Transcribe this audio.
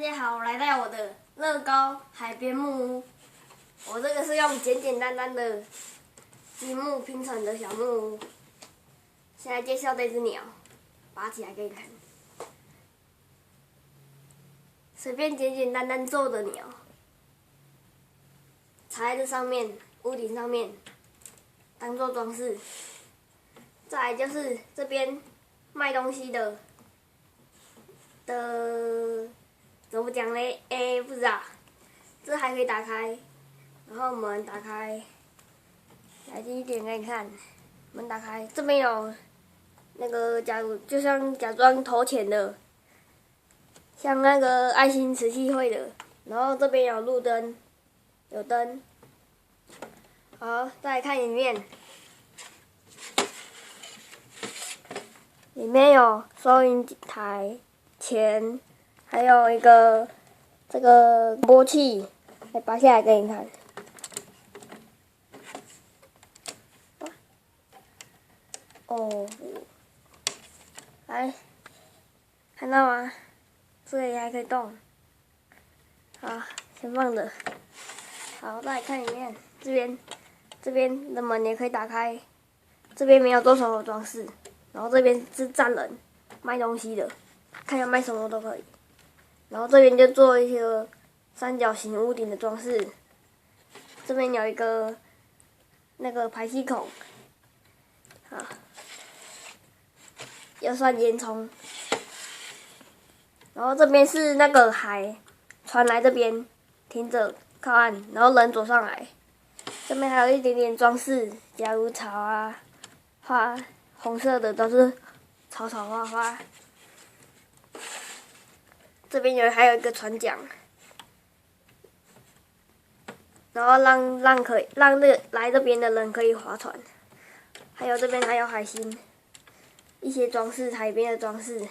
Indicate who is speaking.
Speaker 1: 家好，来到我的乐高海边木屋。我这个是用简简单单的积木拼成的小木屋。现在介绍这只鸟，拔起来给你看。随便简简单单做的鸟，插在这上面，屋顶上面，当做装饰。再来就是这边卖东西的怎么讲嘞？不知道。这还可以打开，然后门打开，来近一点给你看。门打开，这边有那个就像假装投钱的，像那个爱心瓷器会的。然后这边有路灯，有灯。好，再来看里面，里面有收银台、钱。还有一个这个播器，来拔下来给你看。哦，来，看到吗？这里还可以动。好，先放着。好，再来看里面，这边的门也可以打开。这边没有做什么装饰，然后这边是站人卖东西的，看要卖什么都可以。然后这边就做一些三角形屋顶的装饰，这边有一个那个排气孔，好，要算烟囱。然后这边是那个海船来这边停着靠岸，然后人走上来。这边还有一点点装饰，假如草啊，花红色的都是草花花。这边还有一个船桨，然后让来这边的人可以划船。还有这边还有海星，一些装饰，海边的装饰。